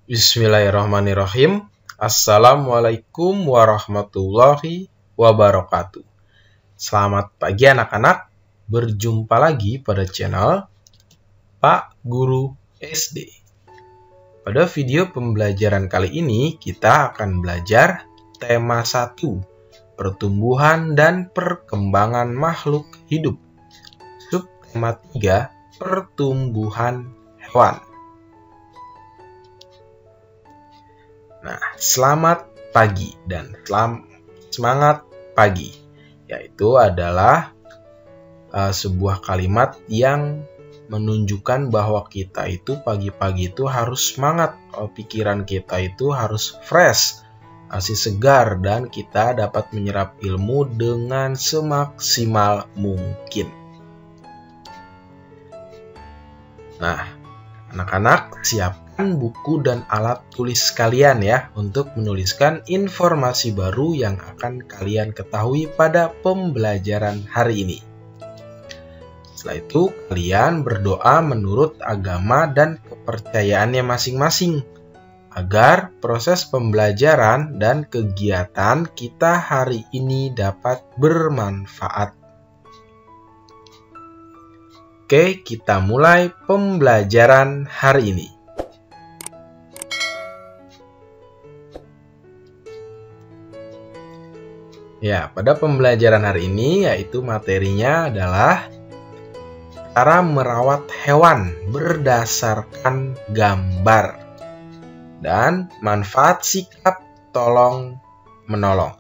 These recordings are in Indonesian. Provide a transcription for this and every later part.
Bismillahirrahmanirrahim. Assalamualaikum warahmatullahi wabarakatuh. Selamat pagi anak-anak. Berjumpa lagi pada channel Pak Guru SD. Pada video pembelajaran kali ini kita akan belajar tema 1, pertumbuhan dan perkembangan makhluk hidup. Subtema 3, pertumbuhan hewan. Nah, selamat pagi dan semangat pagi, yaitu adalah sebuah kalimat yang menunjukkan bahwa kita itu pagi-pagi itu harus semangat, pikiran kita itu harus fresh, masih segar, dan kita dapat menyerap ilmu dengan semaksimal mungkin. Nah, anak-anak, siapkan buku dan alat tulis kalian ya untuk menuliskan informasi baru yang akan kalian ketahui pada pembelajaran hari ini. Setelah itu, kalian berdoa menurut agama dan kepercayaannya masing-masing agar proses pembelajaran dan kegiatan kita hari ini dapat bermanfaat. Oke, kita mulai pembelajaran hari ini. Ya, pada pembelajaran hari ini yaitu materinya adalah cara merawat hewan berdasarkan gambar dan manfaat sikap tolong-menolong.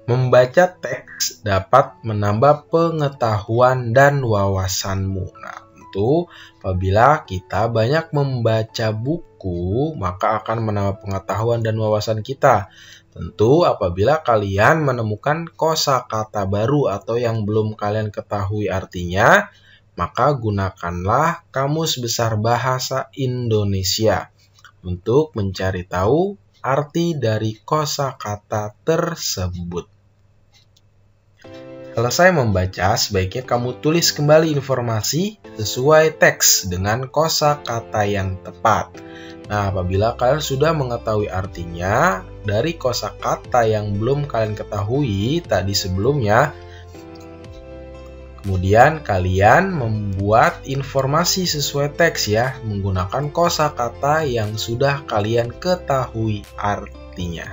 Membaca teks dapat menambah pengetahuan dan wawasanmu. Nah, tentu apabila kita banyak membaca buku, maka akan menambah pengetahuan dan wawasan kita. Tentu apabila kalian menemukan kosakata baru atau yang belum kalian ketahui artinya, maka gunakanlah Kamus Besar Bahasa Indonesia untuk mencari tahu arti dari kosakata tersebut. Selesai membaca, sebaiknya kamu tulis kembali informasi sesuai teks dengan kosakata yang tepat. Nah, apabila kalian sudah mengetahui artinya dari kosakata yang belum kalian ketahui tadi sebelumnya, kemudian kalian membuat informasi sesuai teks ya, menggunakan kosakata yang sudah kalian ketahui artinya.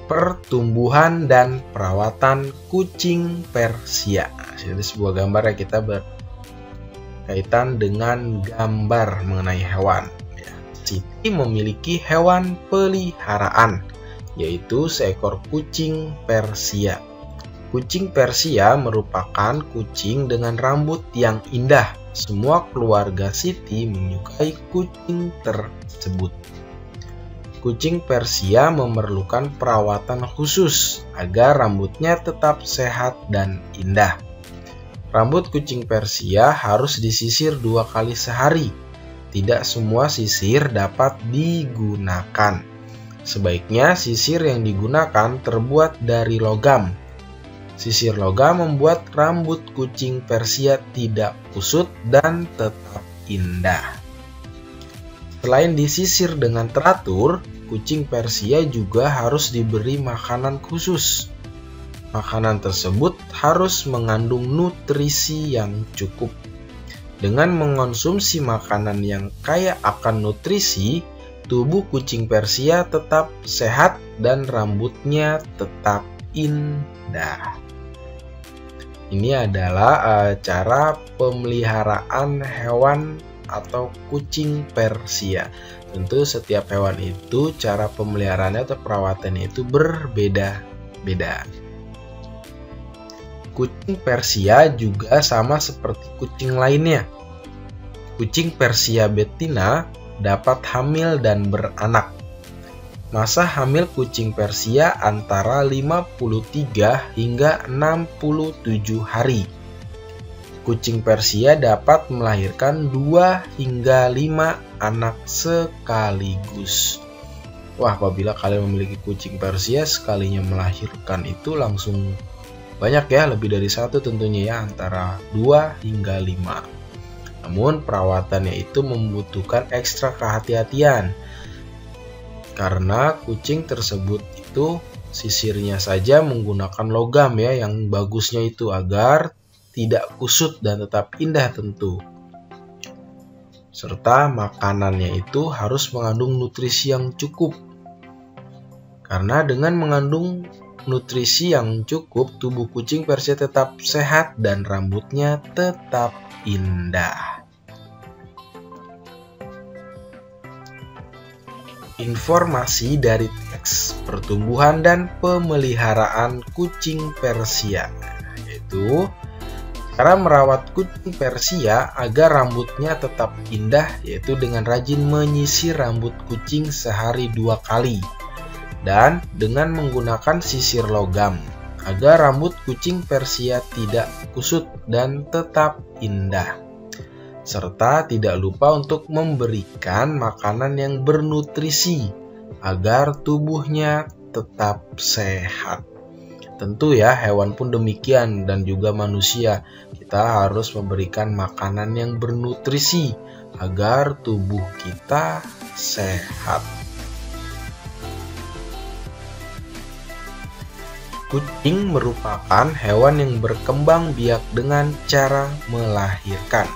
Pertumbuhan dan perawatan kucing Persia. Nah, ini sebuah gambar yang kita berkaitan dengan gambar mengenai hewan. Ya, Siti memiliki hewan peliharaan, yaitu seekor kucing Persia. Kucing Persia merupakan kucing dengan rambut yang indah. Semua keluarga Siti menyukai kucing tersebut. Kucing Persia memerlukan perawatan khusus agar rambutnya tetap sehat dan indah. Rambut kucing Persia harus disisir 2 kali sehari. Tidak semua sisir dapat digunakan. Sebaiknya sisir yang digunakan terbuat dari logam. Sisir logam membuat rambut kucing Persia tidak kusut dan tetap indah. Selain disisir dengan teratur, kucing Persia juga harus diberi makanan khusus. Makanan tersebut harus mengandung nutrisi yang cukup. Dengan mengonsumsi makanan yang kaya akan nutrisi, tubuh kucing Persia tetap sehat dan rambutnya tetap indah. Ini adalah cara pemeliharaan hewan atau kucing Persia. Tentu setiap hewan itu cara pemeliharaannya atau perawatannya itu berbeda-beda. Kucing Persia juga sama seperti kucing lainnya. Kucing Persia betina dapat hamil dan beranak. Masa hamil kucing Persia antara 53 hingga 67 hari. Kucing Persia dapat melahirkan 2 hingga 5 anak sekaligus. Wah, apabila kalian memiliki kucing Persia, sekalinya melahirkan itu langsung banyak ya, lebih dari satu tentunya ya, antara 2 hingga 5. Namun perawatannya itu membutuhkan ekstra kehati-hatian karena kucing tersebut itu sisirnya saja menggunakan logam ya, yang bagusnya itu agar tidak kusut dan tetap indah tentu. Serta makanannya itu harus mengandung nutrisi yang cukup. Karena dengan mengandung nutrisi yang cukup, tubuh kucing Persia tetap sehat dan rambutnya tetap indah. Informasi dari teks pertumbuhan dan pemeliharaan kucing Persia, yaitu cara merawat kucing Persia agar rambutnya tetap indah, yaitu dengan rajin menyisir rambut kucing sehari 2 kali dan dengan menggunakan sisir logam agar rambut kucing Persia tidak kusut dan tetap indah. Serta tidak lupa untuk memberikan makanan yang bernutrisi agar tubuhnya tetap sehat. Tentu ya, hewan pun demikian dan juga manusia. Kita harus memberikan makanan yang bernutrisi agar tubuh kita sehat. Kucing merupakan hewan yang berkembang biak dengan cara melahirkan.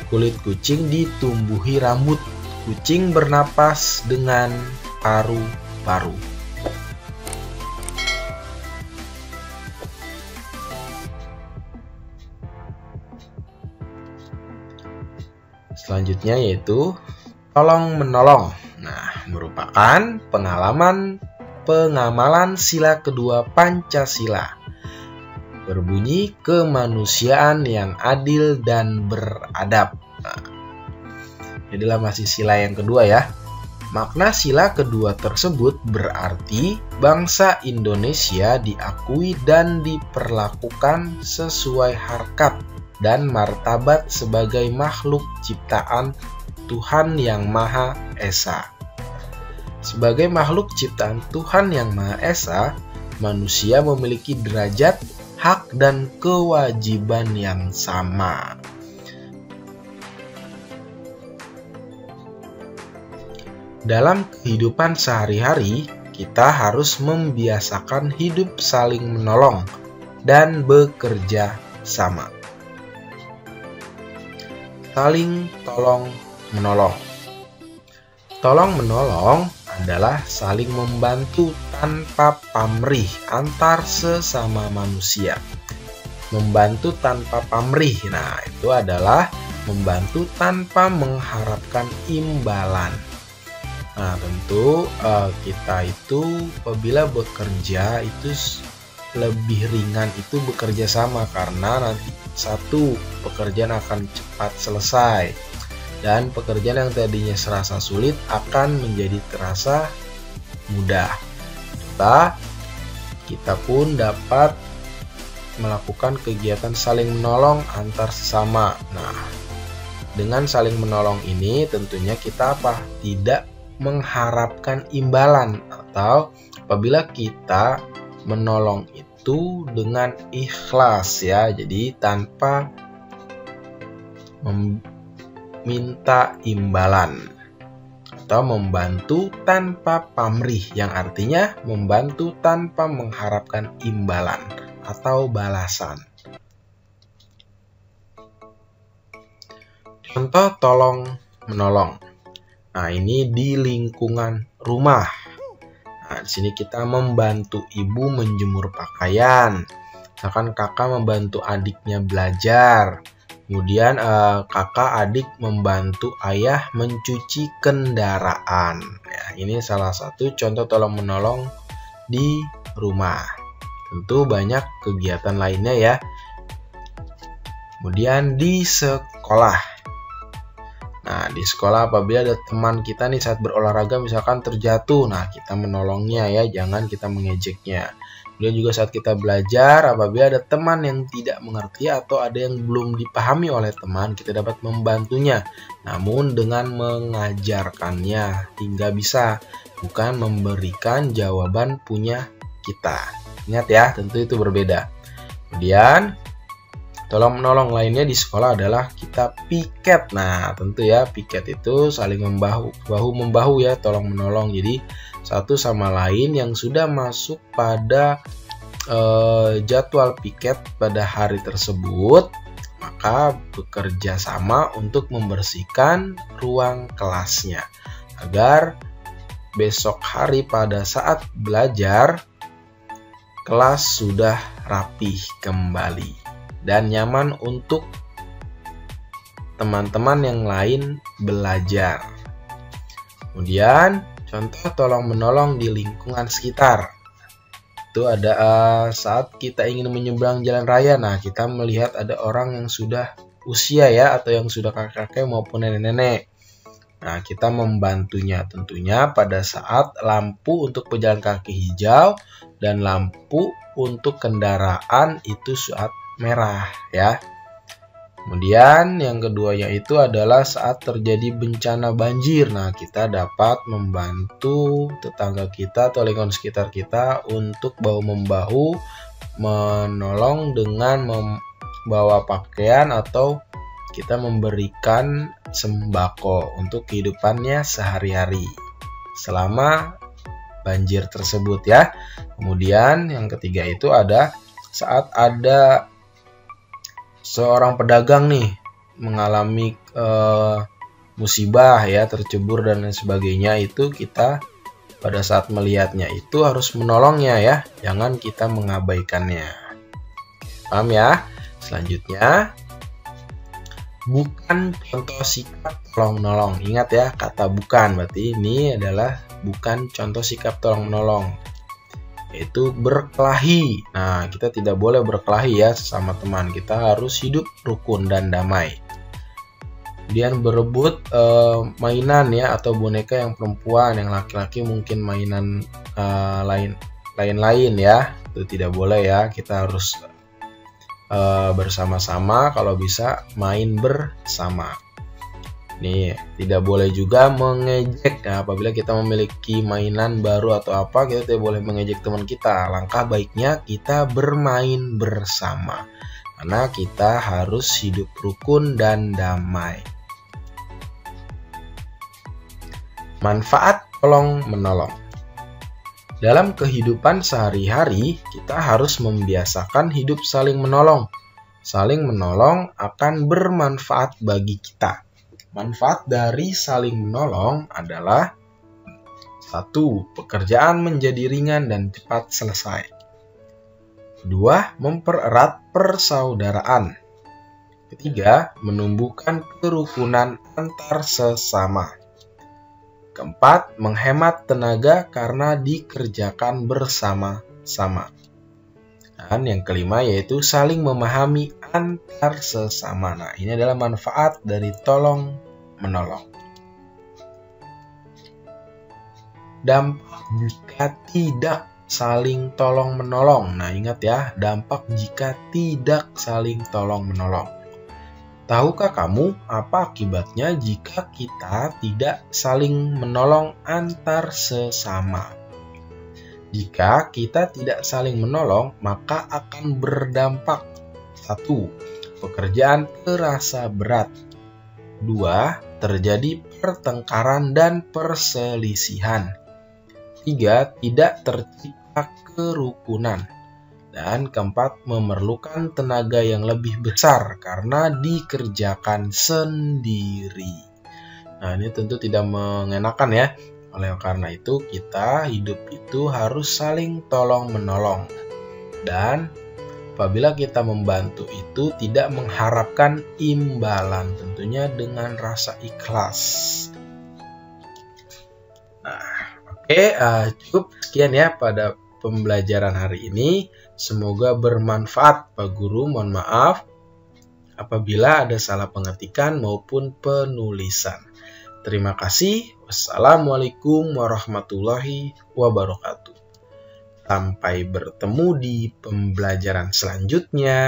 Kulit kucing ditumbuhi rambut. Kucing bernapas dengan paru-paru. Selanjutnya yaitu tolong-menolong. Nah, merupakan pengamalan sila kedua Pancasila. Berbunyi kemanusiaan yang adil dan beradab. Nah, inilah masih sila yang kedua ya. Makna sila kedua tersebut berarti bangsa Indonesia diakui dan diperlakukan sesuai harkat dan martabat sebagai makhluk ciptaan Tuhan Yang Maha Esa. Sebagai makhluk ciptaan Tuhan Yang Maha Esa, manusia memiliki derajat, hak, dan kewajiban yang sama. Dalam kehidupan sehari-hari, kita harus membiasakan hidup saling menolong dan bekerja sama. Saling tolong-menolong. Tolong-menolong adalah saling membantu tanpa pamrih antar sesama manusia. Membantu tanpa pamrih, nah itu adalah membantu tanpa mengharapkan imbalan. Nah tentu kita itu apabila bekerja itu lebih ringan itu bekerja sama, karena nanti satu pekerjaan akan cepat selesai dan pekerjaan yang tadinya serasa sulit akan menjadi terasa mudah. Kita pun dapat melakukan kegiatan saling menolong antar sesama. Nah, dengan saling menolong ini tentunya kita tidak mengharapkan imbalan, atau apabila kita menolong itu dengan ikhlas ya, jadi tanpa minta imbalan, atau membantu tanpa pamrih, yang artinya membantu tanpa mengharapkan imbalan atau balasan. Contoh tolong menolong. Nah, ini di lingkungan rumah. Nah, di sini kita membantu ibu menjemur pakaian. Misalkan kakak membantu adiknya belajar. Kemudian kakak adik membantu ayah mencuci kendaraan. Ya, ini salah satu contoh tolong menolong di rumah. Tentu banyak kegiatan lainnya ya. Kemudian di sekolah. Nah, di sekolah apabila ada teman kita nih saat berolahraga misalkan terjatuh, nah kita menolongnya ya, jangan kita mengejeknya. Kemudian juga saat kita belajar, apabila ada teman yang tidak mengerti atau ada yang belum dipahami oleh teman, kita dapat membantunya, namun dengan mengajarkannya hingga bisa, bukan memberikan jawaban punya kita. Ingat ya, tentu itu berbeda. Kemudian tolong menolong lainnya di sekolah adalah kita piket. Nah, tentu ya, piket itu saling bahu membahu ya, tolong menolong. Jadi satu sama lain yang sudah masuk pada jadwal piket pada hari tersebut, maka bekerja sama untuk membersihkan ruang kelasnya agar besok hari pada saat belajar kelas sudah rapih kembali dan nyaman untuk teman-teman yang lain belajar. Kemudian contoh tolong menolong di lingkungan sekitar. Itu ada saat kita ingin menyeberang jalan raya. Nah, kita melihat ada orang yang sudah usia ya, atau yang sudah kakek-kakek maupun nenek-nenek. Nah, kita membantunya tentunya pada saat lampu untuk pejalan kaki hijau dan lampu untuk kendaraan itu saat merah ya. Kemudian yang kedua yaitu adalah saat terjadi bencana banjir. Nah, kita dapat membantu tetangga kita atau lingkungan sekitar kita untuk bahu-membahu menolong dengan membawa pakaian atau kita memberikan sembako untuk kehidupannya sehari-hari selama banjir tersebut ya. Kemudian yang ketiga itu ada saat ada seorang pedagang nih mengalami musibah ya, tercebur dan lain sebagainya, itu kita pada saat melihatnya itu harus menolongnya ya, jangan kita mengabaikannya. Paham ya? Selanjutnya, bukan contoh sikap tolong menolong. Ingat ya, kata bukan berarti ini adalah bukan contoh sikap tolong menolong, yaitu berkelahi. Nah, kita tidak boleh berkelahi ya sesama teman. Kita harus hidup rukun dan damai. Kemudian berebut mainan ya, atau boneka yang perempuan, yang laki-laki mungkin mainan lain-lain ya. Itu tidak boleh ya. Kita harus bersama-sama, kalau bisa main bersama. Nih, tidak boleh juga mengejek. Nah, apabila kita memiliki mainan baru atau apa, kita tidak boleh mengejek teman kita. Langkah baiknya kita bermain bersama, karena kita harus hidup rukun dan damai. Manfaat tolong menolong. Dalam kehidupan sehari-hari, kita harus membiasakan hidup saling menolong. Saling menolong akan bermanfaat bagi kita. Manfaat dari saling menolong adalah 1. Pekerjaan menjadi ringan dan cepat selesai. 2. Mempererat persaudaraan. 3. Menumbuhkan kerukunan antar sesama. 4. Menghemat tenaga karena dikerjakan bersama-sama. Dan yang kelima yaitu saling memahami antar sesama. Nah, ini adalah manfaat dari tolong menolong. Dampak jika tidak saling tolong menolong. Nah, ingat ya, dampak jika tidak saling tolong menolong. Tahukah kamu apa akibatnya jika kita tidak saling menolong antar sesama? Jika kita tidak saling menolong, maka akan berdampak 1. Pekerjaan terasa berat. 2. Terjadi pertengkaran dan perselisihan. 3. Tidak tercipta kerukunan. Dan 4. Memerlukan tenaga yang lebih besar karena dikerjakan sendiri. Nah, ini tentu tidak mengenakan ya. Oleh karena itu, kita hidup itu harus saling tolong-menolong. Dan apabila kita membantu itu tidak mengharapkan imbalan, tentunya dengan rasa ikhlas. Nah, oke, cukup sekian ya pada pembelajaran hari ini. Semoga bermanfaat Pak Guru. Mohon maaf apabila ada salah pengetikan maupun penulisan. Terima kasih. Wassalamualaikum warahmatullahi wabarakatuh. Sampai bertemu di pembelajaran selanjutnya.